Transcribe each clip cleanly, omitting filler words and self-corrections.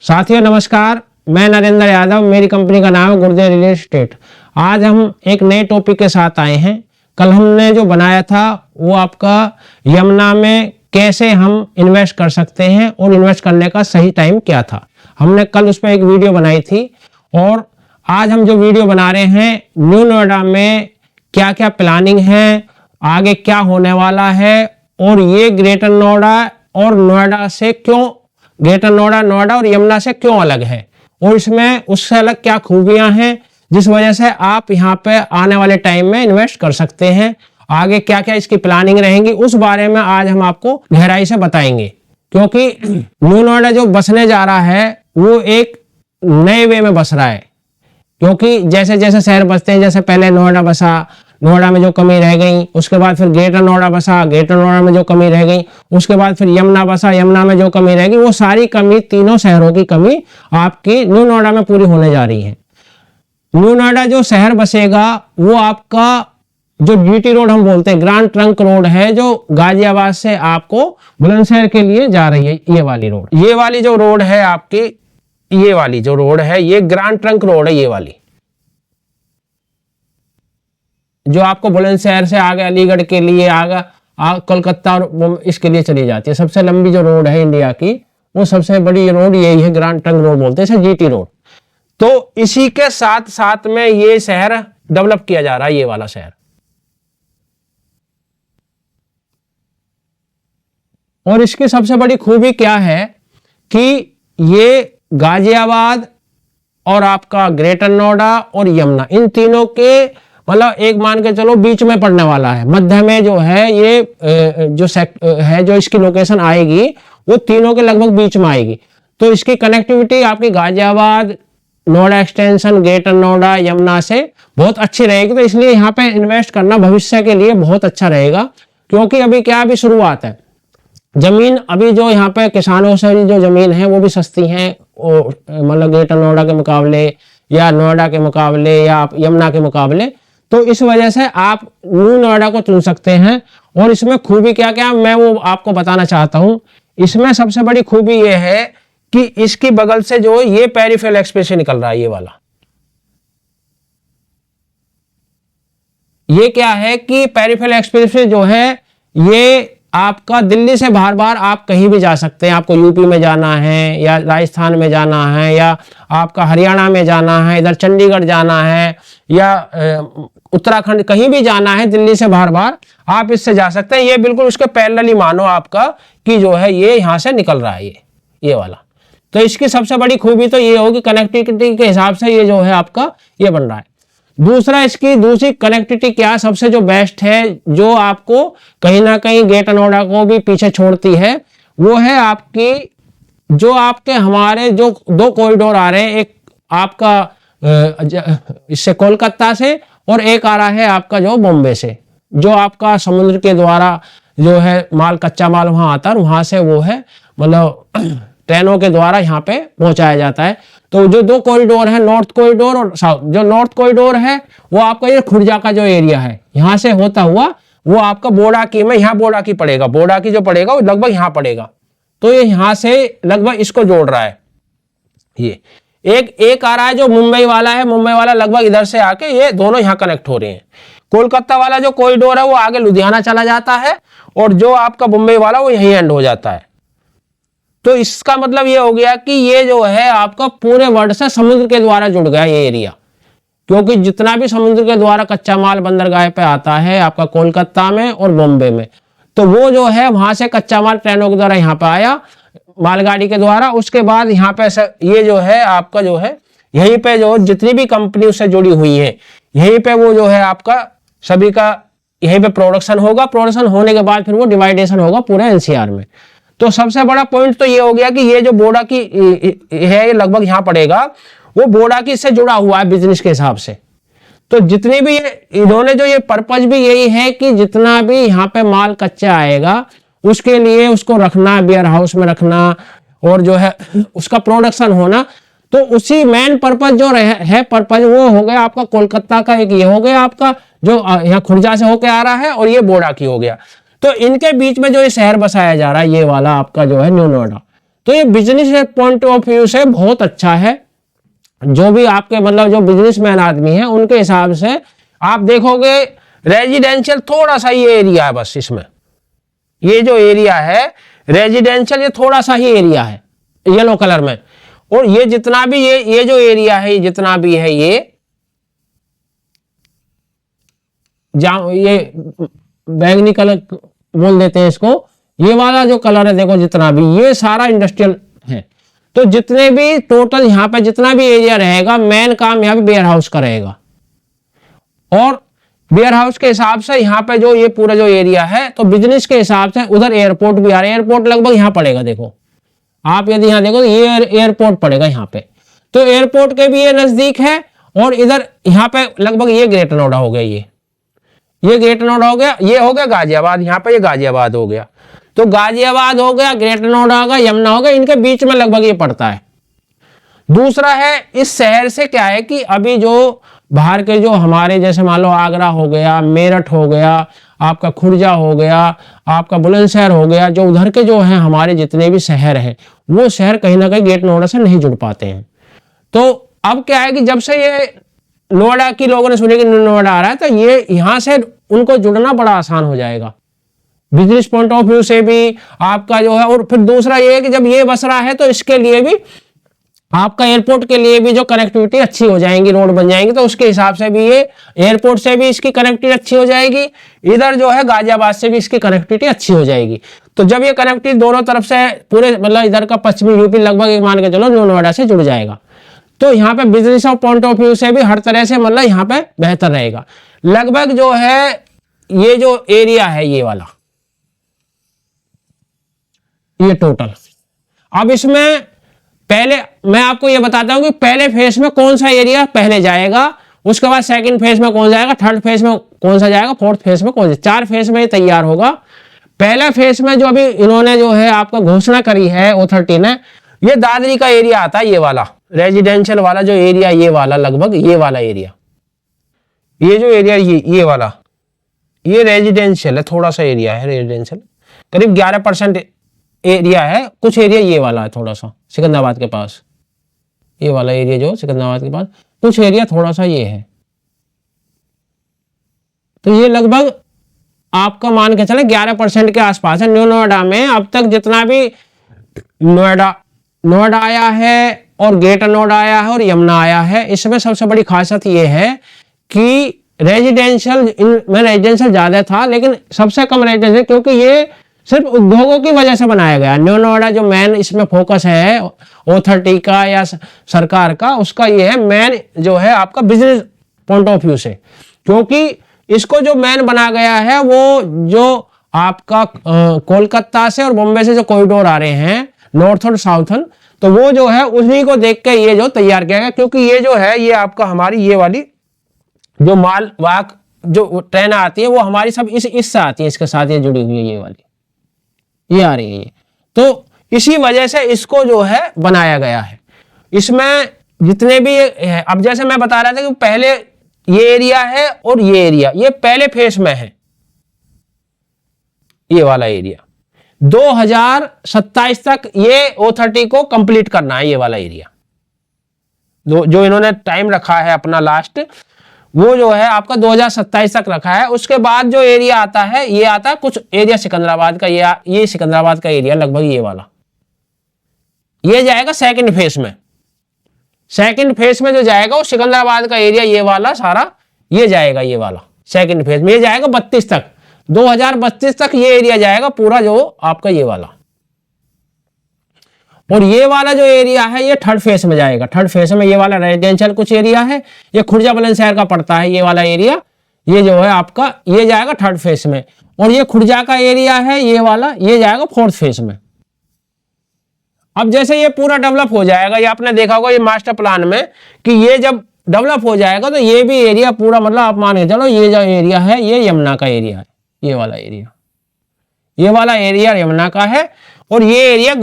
साथियों नमस्कार, मैं नरेंद्र यादव, मेरी कंपनी का नाम है गुर्जर रियल एस्टेट। आज हम एक नए टॉपिक के साथ आए हैं। कल हमने जो बनाया था वो आपका यमुना में कैसे हम इन्वेस्ट कर सकते हैं और इन्वेस्ट करने का सही टाइम क्या था। हमने कल उस पर एक वीडियो बनाई थी और आज हम जो वीडियो बना रहे हैं न्यू नोएडा में क्या क्या प्लानिंग है, आगे क्या होने वाला है और ये ग्रेटर नोएडा और नोएडा से क्यों, ग्रेटर नोएडा नोएडा और यमुना से क्यों अलग है और इसमें उससे अलग क्या खूबियां हैं जिस वजह से आप यहाँ पे आने वाले टाइम में इन्वेस्ट कर सकते हैं। आगे क्या क्या इसकी प्लानिंग रहेंगी उस बारे में आज हम आपको गहराई से बताएंगे, क्योंकि न्यू नोएडा जो बसने जा रहा है वो एक नए वे में बस रहा है। क्योंकि जैसे जैसे शहर बसते हैं, जैसे पहले नोएडा बसा, नोएडा में जो कमी रह गई, उसके बाद फिर ग्रेटर नोएडा बसा, ग्रेटर नोएडा में जो कमी रह गई, उसके बाद फिर यमुना बसा, यमुना में जो कमी रह गई, वो सारी कमी, तीनों शहरों की कमी आपकी न्यू नोएडा में पूरी होने जा रही है। न्यू नोएडा जो शहर बसेगा वो आपका जो जीटी रोड हम बोलते हैं, ग्रांड ट्रंक रोड है, जो गाजियाबाद से आपको बुलंदशहर के लिए जा रही है। ये वाली रोड, ये वाली जो रोड है आपकी, ये वाली जो रोड है ये ग्रांड ट्रंक रोड है। ये वाली जो आपको बुलंदशहर से आगे अलीगढ़ के लिए आगे कोलकाता और इसके लिए चली जाती है। सबसे लंबी जो रोड है इंडिया की, वो सबसे बड़ी रोड यही है, ग्रांड ट्रंक रोड बोलते हैं, जीटी रोड। तो इसी के साथ साथ में ये शहर डेवलप किया जा रहा है, ये वाला शहर। और इसकी सबसे बड़ी खूबी क्या है कि ये गाजियाबाद और आपका ग्रेटर नोएडा और यमुना, इन तीनों के मतलब एक मान के चलो बीच में पड़ने वाला है। मध्य में जो है ये जो है, जो इसकी लोकेशन आएगी वो तीनों के लगभग बीच में आएगी। तो इसकी कनेक्टिविटी आपकी गाजियाबाद, नोएडा एक्सटेंशन, ग्रेटर नोएडा, यमुना से बहुत अच्छी रहेगी। तो इसलिए यहाँ पे इन्वेस्ट करना भविष्य के लिए बहुत अच्छा रहेगा। क्योंकि अभी क्या, अभी शुरुआत है। जमीन अभी जो यहाँ पे किसानों से जो जमीन है वो भी सस्ती है, मतलब ग्रेटर नोएडा के मुकाबले या नोएडा के मुकाबले या यमुना के मुकाबले। तो इस वजह से आप न्यू नोएडा को चुन सकते हैं। और इसमें खूबी क्या क्या मैं वो आपको बताना चाहता हूं। इसमें सबसे बड़ी खूबी ये है कि इसकी बगल से जो ये पेरिफेरल एक्सप्रेस निकल रहा है, ये वाला, ये क्या है कि पेरिफेरल एक्सप्रेस जो है ये आपका दिल्ली से बाहर बाहर आप कहीं भी जा सकते हैं। आपको यूपी में जाना है या राजस्थान में जाना है या आपका हरियाणा में जाना है, इधर चंडीगढ़ जाना है या उत्तराखंड, कहीं भी जाना है दिल्ली से बाहर बाहर आप इससे जा सकते हैं। ये बिल्कुल उसके पैरेलल ही मानो आपका कि जो है ये यहाँ से निकल रहा है, ये वाला। तो इसकी सबसे बड़ी खूबी तो ये होगी, कनेक्टिविटी के हिसाब से ये जो है आपका ये बन रहा है। दूसरा, इसकी दूसरी कनेक्टिविटी क्या सबसे जो बेस्ट है, जो आपको कहीं ना कहीं ग्रेटर नोएडा को भी पीछे छोड़ती है, वो है आपकी जो आपके हमारे जो दो कॉरिडोर आ रहे हैं। एक आपका इससे कोलकाता से और एक आ रहा है आपका जो बॉम्बे से, जो आपका समुद्र के द्वारा जो है माल, कच्चा माल वहां आता है, वहां से वो है मतलब ट्रेनों के द्वारा यहाँ पे पहुंचाया जाता है। तो जो दो कॉरिडोर है, नॉर्थ कॉरिडोर और साउथ, जो नॉर्थ कॉरिडोर है वो आपका ये खुर्जा का जो एरिया है, यहाँ से होता हुआ वो आपका बोडाकी में, यहाँ बोडाकी पड़ेगा, बोडाकी जो पड़ेगा वो लगभग यहाँ पड़ेगा। तो ये यहाँ से लगभग इसको जोड़ रहा है। ये एक आ रहा है जो मुंबई वाला है, मुंबई वाला लगभग इधर से आके ये दोनों यहाँ कनेक्ट हो रहे हैं। कोलकाता वाला जो कॉरिडोर है वो आगे लुधियाना चला जाता है और जो आपका मुंबई वाला वो यहीं एंड हो जाता है। तो इसका मतलब ये हो गया कि ये जो है आपका पूरे वर्ल्ड से समुद्र के द्वारा जुड़ गया ये एरिया। क्योंकि जितना भी समुद्र के द्वारा कच्चा माल बंदरगाह पे आता है आपका कोलकाता में और बॉम्बे में, तो वो जो है वहां से कच्चा माल ट्रेनों के द्वारा यहाँ पे आया, मालगाड़ी के द्वारा। उसके बाद यहाँ पे ये जो है आपका जो है यहीं पे जो जितनी भी कंपनी उससे जुड़ी हुई है, यहीं पे वो जो है आपका सभी का यहीं पे प्रोडक्शन होगा। प्रोडक्शन होने के बाद फिर वो डिवाइडेशन होगा पूरे एनसीआर में। तो सबसे बड़ा पॉइंट तो ये हो गया कि ये जो बोडाकी है ये लगभग यहाँ पड़ेगा, वो बोडाकी से जुड़ा हुआ है बिजनेस के हिसाब से। तो जितनी भी इन्होंने जो ये पर्पज भी यही है कि जितना भी यहाँ पे माल कच्चा आएगा उसके लिए उसको रखना, वेयर हाउस में रखना और जो है उसका प्रोडक्शन होना। तो उसी मेन पर्पज जो है पर्पज वो हो गया आपका कोलकाता का, एक ये हो गया आपका जो यहाँ खुर्जा से होके आ रहा है, और ये बोडाकी हो गया। तो इनके बीच में जो ये शहर बसाया जा रहा है ये वाला आपका जो है न्यू नोएडा, तो ये बिजनेस पॉइंट ऑफ व्यू से बहुत अच्छा है। जो भी आपके मतलब जो बिजनेसमैन आदमी है उनके हिसाब से आप देखोगे रेजिडेंशियल थोड़ा सा ये एरिया है बस, इसमें ये जो एरिया है रेजिडेंशियल ये थोड़ा सा ही एरिया है येलो कलर में, और ये जितना भी ये जो एरिया है, ये जितना भी है ये बैंगनी कलर बोल देते हैं इसको, ये वाला जो कलर है देखो जितना भी, ये सारा इंडस्ट्रियल है। तो जितने भी टोटल यहाँ पे जितना भी एरिया रहेगा, मेन काम यहाँ पे वेयर हाउस का रहेगा, और वेयर हाउस के हिसाब से यहाँ पे जो ये पूरा जो एरिया है, तो बिजनेस के हिसाब से उधर एयरपोर्ट भी आ रहा है। एयरपोर्ट लगभग यहाँ पड़ेगा, देखो आप यदि यहाँ देखो तो ये एयरपोर्ट पड़ेगा यहाँ पे, तो एयरपोर्ट के भी ये नजदीक है। और इधर यहाँ पे लगभग ये ग्रेटर नोएडा हो गया, ये ग्रेटर नोएडा हो गया, ये हो गया गाजियाबाद, यहाँ पे ये गाजियाबाद हो गया। तो गाजियाबाद हो गया, ग्रेटर नोएडा हो गया, यमुना हो गया, इनके बीच में लगभग ये पड़ता है। दूसरा है इस शहर से क्या है कि अभी जो बाहर के जो हमारे जैसे मान लो आगरा हो गया, मेरठ हो गया, आपका खुर्जा हो गया, आपका बुलंदशहर हो गया, जो उधर के जो है हमारे जितने भी शहर हैं, वो शहर कहीं ना कहीं ग्रेटर नोएडा से नहीं जुड़ पाते हैं। तो अब क्या है कि जब से ये नोएडा की लोगों ने सुने कि नोएडा आ रहा है, तो ये यहाँ से उनको जुड़ना बड़ा आसान हो जाएगा बिजनेस पॉइंट ऑफ व्यू से भी आपका जो है। और फिर दूसरा ये है कि जब ये बस रहा है तो इसके लिए भी आपका एयरपोर्ट के लिए भी जो कनेक्टिविटी अच्छी हो जाएंगी, रोड बन जाएंगी, तो उसके हिसाब से भी ये एयरपोर्ट से भी इसकी कनेक्टिविटी अच्छी हो जाएगी, इधर जो है गाजियाबाद से भी इसकी कनेक्टिविटी अच्छी हो जाएगी। तो जब ये कनेक्टिविटी दोनों तरफ से पूरे मतलब इधर का पश्चिमी यूपी लगभग एक मान के चलो नोएडा से जुड़ जाएगा, तो यहाँ पे business of point of view से भी हर तरह से मतलब यहाँ पे बेहतर रहेगा। लगभग जो है ये जो एरिया है ये वाला, ये टोटल, अब इसमें पहले मैं आपको ये बताता हूं कि पहले फेज में कौन सा एरिया पहले जाएगा, उसके बाद सेकंड फेज में कौन जाएगा, थर्ड फेज में कौन सा जाएगा, फोर्थ फेज में कौन सा, 4 फेज में ये तैयार होगा। पहला फेज में जो अभी इन्होंने जो है आपका घोषणा करी है अथॉरिटी ने, ये दादरी का एरिया आता है, ये वाला रेजिडेंशियल वाला जो एरिया, ये वाला लगभग ये वाला एरिया, ये जो एरिया ये वाला ये रेजिडेंशियल है, थोड़ा सा एरिया है रेजिडेंशियल, करीब 11% एरिया है। कुछ एरिया ये वाला है थोड़ा सा सिकंदराबाद के पास, ये वाला एरिया जो सिकंदराबाद के पास, कुछ एरिया थोड़ा सा ये है। तो ये लगभग आपका मान के चले 11% के आसपास है। न्यू नोएडा में अब तक जितना भी नोएडा आया है और ग्रेटर नोएडा आया है और यमुना आया है, इसमें सबसे बड़ी खासियत ये है कि रेजिडेंशियल में रेजिडेंशियल ज्यादा था, लेकिन सबसे कम रेजिडेंशियल, क्योंकि ये सिर्फ उद्योगों की वजह से बनाया गया। न्यू नोएडा जो मेन इसमें फोकस है अथॉरिटी का या सरकार का, उसका ये है मेन जो है आपका बिजनेस पॉइंट ऑफ व्यू से, क्योंकि इसको जो मेन बना गया है वो जो आपका कोलकाता से और बॉम्बे से जो कॉरिडोर आ रहे हैं नॉर्थन साउथन, तो वो जो है उन्हीं को देख के ये जो तैयार किया गया, क्योंकि ये जो है ये आपका हमारी ये वाली जो माल वाहक जो ट्रेन आती है वो हमारी सब इससे आती है, इसके साथ ये जुड़ी हुई है, ये वाली ये आ रही है ये। तो इसी वजह से इसको जो है बनाया गया है। इसमें जितने भी है, अब जैसे मैं बता रहा था कि पहले ये एरिया है और ये एरिया ये पहले फेज में है, ये वाला एरिया 2027 तक ये अथॉरिटी को कंप्लीट करना है, ये वाला एरिया जो इन्होंने टाइम रखा है अपना लास्ट, वो जो है आपका 2027 तक रखा है। उसके बाद जो एरिया आता है ये आता है कुछ एरिया सिकंदराबाद का, ये सिकंदराबाद का एरिया लगभग ये वाला, ये जाएगा सेकंड फेज में। सेकंड फेज में जो जाएगा वो सिकंदराबाद का एरिया ये वाला सारा ये जाएगा, ये वाला सेकंड फेज में ये जाएगा 32 तक, 2032 तक ये एरिया जाएगा पूरा जो आपका ये वाला। और ये वाला जो एरिया है ये थर्ड फेज में जाएगा। थर्ड फेज में ये वाला रेजिडेंशियल कुछ एरिया है, ये खुर्जा बुलंदशहर का पड़ता है ये वाला एरिया, ये जो है आपका ये जाएगा थर्ड फेज में। और ये खुर्जा का एरिया है ये वाला, ये जाएगा फोर्थ फेज में। अब जैसे ये पूरा डेवलप हो जाएगा, ये आपने देखा होगा ये मास्टर प्लान में कि ये जब डेवलप हो जाएगा तो ये भी एरिया पूरा मतलब आप मान के चलो ये जो एरिया है ये यमुना का एरिया है, ये वाला एरिया, ये वाला एरिया यमुना का है, और ये एरिया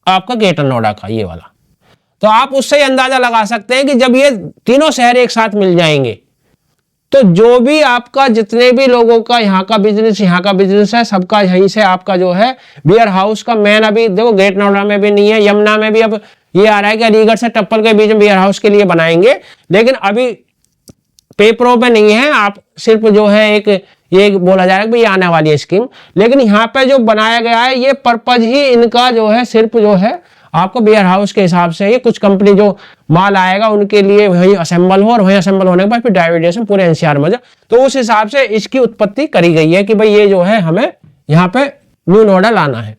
आपका ग्रेटर नोएडा का ये वाला। तो आप उससे अंदाजा लगा सकते हैं कि जब ये तीनों शहर एक साथ मिल जाएंगे तो जो भी आपका जितने भी लोगों का यहाँ का बिजनेस है, सबका यहीं से आपका जो है वेयर हाउस का मेन, अभी देखो ग्रेट नोएडा में भी नहीं है, यमुना में भी अब ये आ रहा है कि अलीगढ़ से टप्पल के बीच में वेयर हाउस के लिए बनाएंगे, लेकिन अभी पेपरों पे नहीं है। आप सिर्फ जो है एक ये बोला जा रहा है कि ये आने वाली है स्कीम, लेकिन यहाँ पे जो बनाया गया है ये पर्पज ही इनका जो है सिर्फ जो है आपको वेयर हाउस के हिसाब से, ये कुछ कंपनी जो माल आएगा उनके लिए वही असेंबल हो, और वही असेंबल होने के बाद फिर डाइवर्जेशन पूरे एनसीआर में, तो उस हिसाब से इसकी उत्पत्ति करी गई है कि भाई ये जो है हमें यहाँ पे न्यू नोएडा लाना है।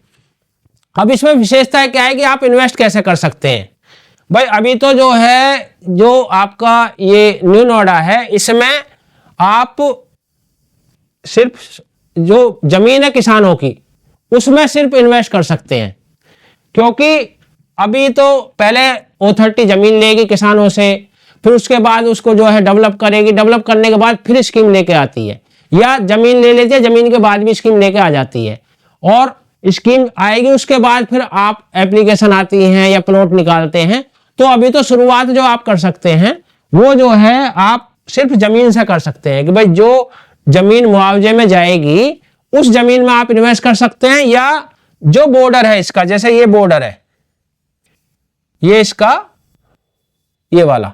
अब इसमें विशेषता क्या है कि आप इन्वेस्ट कैसे कर सकते हैं भाई। अभी तो जो है जो आपका ये न्यू नोएडा है, इसमें आप सिर्फ जो जमीन है किसानों की उसमें सिर्फ इन्वेस्ट कर सकते हैं, क्योंकि अभी तो पहले अथॉरिटी जमीन लेगी किसानों से, फिर उसके बाद उसको जो है डेवलप करेगी, डेवलप करने के बाद फिर स्कीम लेके आती है, या जमीन ले लेती है, जमीन के बाद भी स्कीम लेके आ जाती है, और स्कीम आएगी उसके बाद फिर आप एप्लीकेशन आती हैं या प्लॉट निकालते हैं। तो अभी तो शुरुआत जो आप कर सकते हैं वो जो है आप सिर्फ जमीन से कर सकते हैं कि भाई जो जमीन मुआवजे में जाएगी उस जमीन में आप इन्वेस्ट कर सकते हैं, या जो बॉर्डर है इसका, जैसे ये बॉर्डर है, ये इसका ये वाला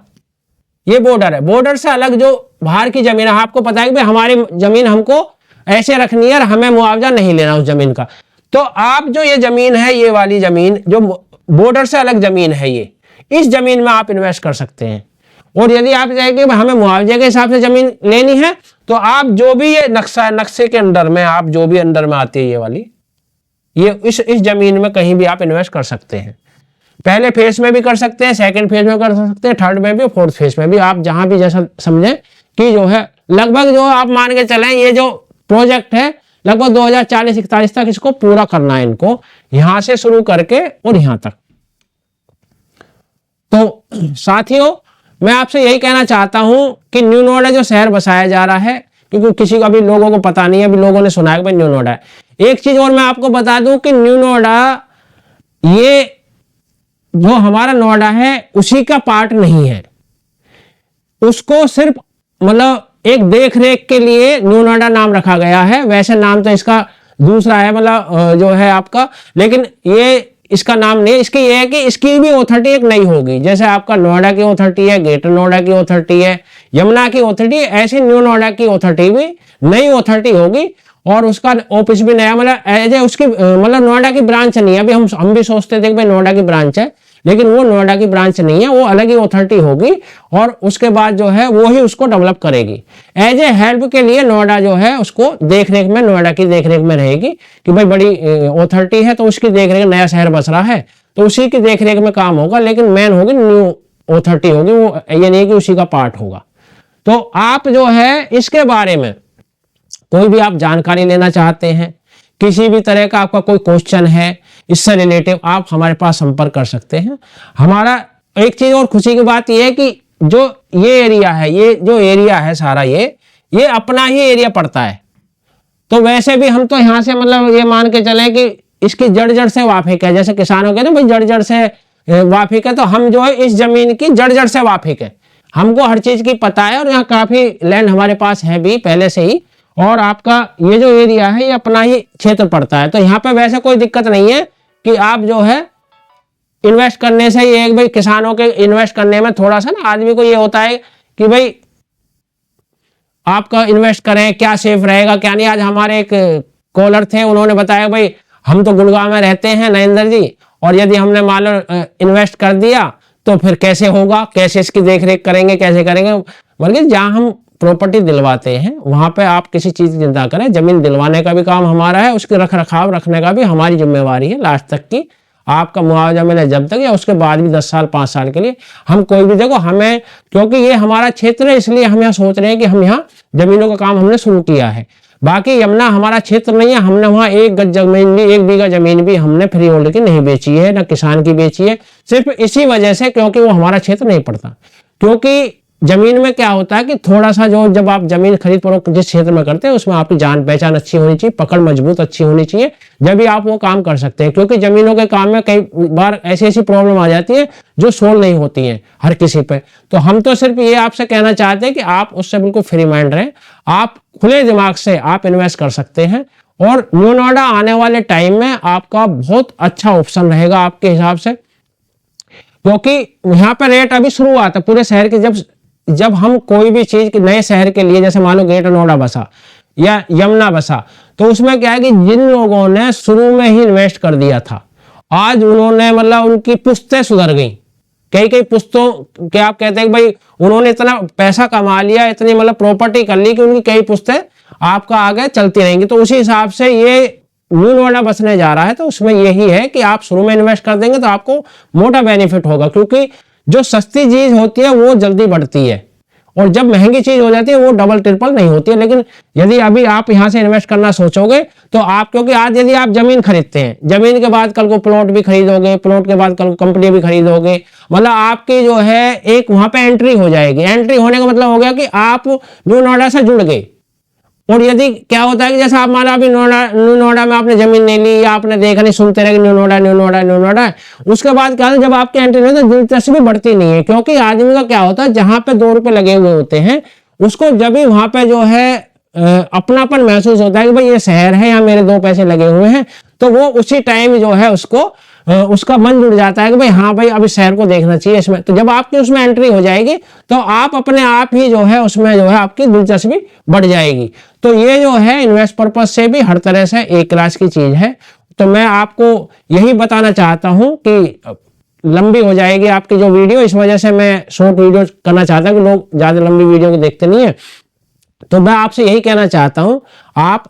ये बॉर्डर है, बॉर्डर से अलग जो बाहर की जमीन है, आपको पता है कि भाई हमारी जमीन हमको ऐसे रखनी है और हमें मुआवजा नहीं लेना उस जमीन का, तो आप जो ये जमीन है, ये वाली जमीन जो बॉर्डर से अलग जमीन है, ये इस जमीन में आप इन्वेस्ट कर सकते हैं। और यदि आप चाहेंगे हमें मुआवजे के हिसाब से जमीन लेनी है, तो आप जो भी ये नक्शे के अंदर में आप जो भी अंदर में आती है ये वाली, ये इस जमीन में कहीं भी आप इन्वेस्ट कर सकते हैं। पहले फेज में भी कर सकते हैं, सेकंड फेज में कर सकते हैं, थर्ड में भी, फोर्थ फेज में भी, आप जहां भी जैसा समझें कि जो है लगभग जो आप मान के चलें ये जो प्रोजेक्ट है लगभग 2040-41 तक इसको पूरा करना है, इनको यहां से शुरू करके और यहां तक। तो साथियों मैं आपसे यही कहना चाहता हूं कि न्यू नोएडा जो शहर बसाया जा रहा है, क्योंकि किसी को अभी लोगों को पता नहीं है, अभी लोगों ने सुना है कि न्यू नोएडा है। एक चीज और मैं आपको बता दूं कि न्यू नोएडा ये जो हमारा नोएडा है उसी का पार्ट नहीं है, उसको सिर्फ मतलब एक देख रेख के लिए न्यू नोएडा नाम रखा गया है, वैसे नाम तो इसका दूसरा है, मतलब जो है आपका, लेकिन ये इसका नाम नहीं है। इसकी ये है कि इसकी भी अथॉरिटी एक नई होगी, जैसे आपका नोएडा की अथॉरिटी है, ग्रेटर नोएडा की अथॉरिटी है, यमुना की अथॉरिटी, ऐसी न्यू नोएडा की अथॉरिटी भी नई अथॉरिटी होगी, और उसका ऑफिस भी नया, मतलब एज ए उसकी मतलब नोएडा की ब्रांच नहीं है। अभी हम भी सोचते थे कि भाई नोएडा की ब्रांच है, लेकिन वो नोएडा की ब्रांच नहीं है, वो अलग ही अथॉरिटी होगी, और उसके बाद जो है वो ही उसको डेवलप करेगी। एज ए हेल्प के लिए नोएडा जो है उसको देखरेख में, नोएडा की देखरेख में रहेगी कि भाई बड़ी अथॉरिटी है तो उसकी देखरेख, नया शहर बस रहा है तो उसी की देखरेख में काम होगा, लेकिन मेन होगी न्यू अथॉरिटी होगी, वो ये नहीं कि उसी का पार्ट होगा। तो आप जो है इसके बारे में कोई भी आप जानकारी लेना चाहते हैं, किसी भी तरह का आपका कोई क्वेश्चन है इससे रिलेटिव, आप हमारे पास संपर्क कर सकते हैं। हमारा एक चीज और खुशी की बात यह है कि जो ये एरिया है, ये जो एरिया है सारा, ये अपना ही एरिया पड़ता है, तो वैसे भी हम तो यहाँ से मतलब ये मान के चले कि इसकी जड़ से वाफिक है, जैसे किसानों कहते हैं भाई जड़ से वाफिक है, तो हम जो है इस जमीन की जड़ से वाफिक है, हमको हर चीज की पता है, और यहाँ काफी लैंड हमारे पास है भी पहले से ही, और आपका ये जो एरिया है ये अपना ही क्षेत्र पड़ता है, तो यहाँ पे वैसे कोई दिक्कत नहीं है कि आप जो है इन्वेस्ट करने से, ये भाई किसानों के इन्वेस्ट करने में थोड़ा सा ना आदमी को ये होता है कि भाई आपका इन्वेस्ट करें क्या सेफ रहेगा क्या नहीं। आज हमारे एक कॉलर थे, उन्होंने बताया भाई हम तो गुड़गांव में रहते हैं नरेंद्र जी, और यदि हमने मान लो इन्वेस्ट कर दिया तो फिर कैसे होगा, कैसे इसकी देखरेख करेंगे, कैसे करेंगे। बल्कि जहां हम प्रॉपर्टी दिलवाते हैं वहां पे आप किसी चीज की चिंता करें, जमीन दिलवाने का भी काम हमारा है, उसके रख रखाव रखने का भी हमारी जिम्मेवारी है, लास्ट तक की आपका मुआवजा मिले जब तक, या उसके बाद भी 10 साल 5 साल के लिए हम कोई भी, देखो हमें, क्योंकि ये हमारा क्षेत्र है इसलिए हम यहाँ सोच रहे हैं कि हम यहाँ जमीनों का काम हमने शुरू किया है। बाकी यमुना हमारा क्षेत्र नहीं है, हमने वहाँ 1 गज जमीन भी, 1 बीघा जमीन भी हमने फ्री होल्ड की नहीं बेची है, ना किसान की बेची है, सिर्फ इसी वजह से क्योंकि वो हमारा क्षेत्र नहीं पड़ता। क्योंकि जमीन में क्या होता है कि थोड़ा सा जो जब आप जमीन खरीद फरोख्त जिस क्षेत्र में करते हैं उसमें आपकी जान पहचान अच्छी होनी चाहिए, पकड़ मजबूत अच्छी होनी चाहिए, जब भी आप वो काम कर सकते हैं। क्योंकि जमीनों के काम में कई बार ऐसी ऐसी प्रॉब्लम आ जाती है जो सोल्व नहीं होती है हर किसी पे। तो हम तो सिर्फ ये आपसे कहना चाहते हैं कि आप उससे बिल्कुल फ्री माइंड रहें, आप खुले दिमाग से आप इन्वेस्ट कर सकते हैं। और न्यू नोएडा आने वाले टाइम में आपका बहुत अच्छा ऑप्शन रहेगा आपके हिसाब से, क्योंकि यहाँ पे रेट अभी शुरुआत है पूरे शहर की। जब हम कोई भी चीज नए शहर के लिए, जैसे मान लो ग्रेटर नोएडा बसा या यमुना बसा, तो उसमें क्या है कि जिन लोगों ने शुरू में ही इन्वेस्ट कर दिया था, आज उन्होंने मतलब उनकी पुश्तें सुधर गई। कई पुश्तों के आप कहते हैं कि भाई उन्होंने इतना पैसा कमा लिया, इतनी मतलब प्रॉपर्टी कर ली कि उनकी कई पुश्तें आपका आगे चलती रहेंगी। तो उसी हिसाब से ये न्यू नोएडा बसने जा रहा है, तो उसमें यही है कि आप शुरू में इन्वेस्ट कर देंगे तो आपको मोटा बेनिफिट होगा। क्योंकि जो सस्ती चीज होती है वो जल्दी बढ़ती है, और जब महंगी चीज हो जाती है वो डबल ट्रिपल नहीं होती है। लेकिन यदि अभी आप यहां से इन्वेस्ट करना सोचोगे तो आप, क्योंकि आज यदि आप जमीन खरीदते हैं, जमीन के बाद कल को प्लॉट भी खरीदोगे, प्लॉट के बाद कल को कंपनी भी खरीदोगे, मतलब आपकी जो है एक वहां पे एंट्री हो जाएगी। एंट्री होने का मतलब हो गया कि आप न्यू नोएडा से जुड़ गए। और यदि क्या होता है कि जैसे आप माना अभी न्यू नोएडा में आपने जमीन नहीं ली, या आपने देखा नहीं, सुनते रहे new Noida new Noida new Noida, उसके बाद क्या है जब आपकी एंट्री नहीं तो दिलचस्पी बढ़ती नहीं है। क्योंकि आदमी का क्या होता है, जहां पे 2 रुपए लगे हुए होते हैं उसको जब भी वहां पे जो है अपनापन महसूस होता है कि भाई ये शहर है, यहाँ मेरे 2 पैसे लगे हुए हैं, तो वो उसी टाइम जो है उसको उसका मन जुड़ जाता है कि भाई हाँ भाई अभी शहर को देखना चाहिए इसमें। तो जब आपकी उसमें एंट्री हो जाएगी तो आप अपने आप ही जो है उसमें जो है आपकी दिलचस्पी बढ़ जाएगी। तो ये जो है इन्वेस्ट पर्पज से भी हर तरह से एक क्लास की चीज है। तो मैं आपको यही बताना चाहता हूं कि लंबी हो जाएगी आपकी जो वीडियो, इस वजह से मैं शॉर्ट वीडियो करना चाहता हूं कि लोग ज्यादा लंबी वीडियो को देखते नहीं है। तो मैं आपसे यही कहना चाहता हूं,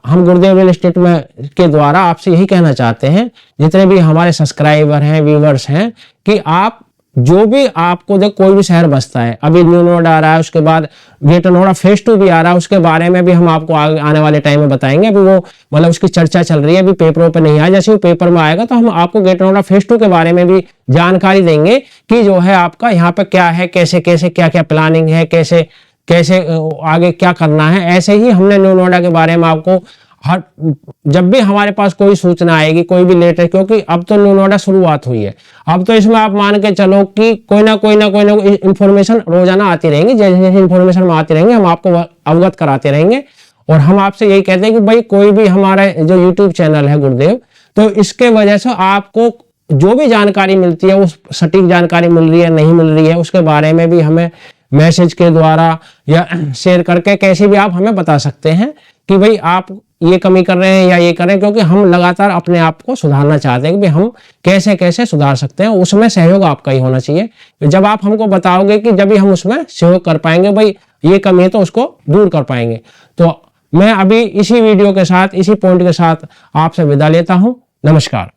हम गुरुदेव रियल एस्टेट में के द्वारा आपसे यही कहना चाहते हैं, जितने भी हमारे सब्सक्राइबर हैं, व्यूवर्स हैं, कि आप जो भी आपको देख कोई भी शहर बसता है, अभी न्यू नोएडा आ रहा है, उसके बाद ग्रेटर नोएडा फेज 2 भी आ रहा है, उसके बारे में भी हम आपको आने वाले टाइम में बताएंगे। अभी वो मतलब उसकी चर्चा चल रही है, अभी पेपरों पे नहीं आया, जैसे वो पेपर में आएगा तो हम आपको ग्रेटर नोएडा फेज 2 के बारे में भी जानकारी देंगे कि जो है आपका यहाँ पे क्या है, कैसे कैसे क्या क्या प्लानिंग है, कैसे कैसे आगे क्या करना है। ऐसे ही हमने न्यू नोएडा के बारे में आपको हर जब भी हमारे पास कोई सूचना आएगी, कोई भी लेटेस्ट, क्योंकि अब तो न्यू नोएडा शुरुआत हुई है, अब तो इसमें आप मान के चलो कि कोई ना कोई इंफॉर्मेशन रोजाना आती रहेंगी। जैसे जैसे इंफॉर्मेशन में आती रहेंगे हम आपको अवगत कराते रहेंगे। और हम आपसे यही कहते हैं कि भाई कोई भी हमारा जो यूट्यूब चैनल है गुरुदेव, तो इसके वजह से आपको जो भी जानकारी मिलती है, उस सटीक जानकारी मिल रही है नहीं मिल रही है, उसके बारे में भी हमें मैसेज के द्वारा या शेयर करके कैसे भी आप हमें बता सकते हैं कि भाई आप ये कमी कर रहे हैं या ये कर रहे हैं। क्योंकि हम लगातार अपने आप को सुधारना चाहते हैं कि भाई हम कैसे कैसे सुधार सकते हैं, उसमें सहयोग आपका ही होना चाहिए। जब आप हमको बताओगे कि जब भी हम उसमें सहयोग कर पाएंगे, भाई ये कमी है तो उसको दूर कर पाएंगे। तो मैं अभी इसी वीडियो के साथ, इसी पॉइंट के साथ आपसे विदा लेता हूं। नमस्कार।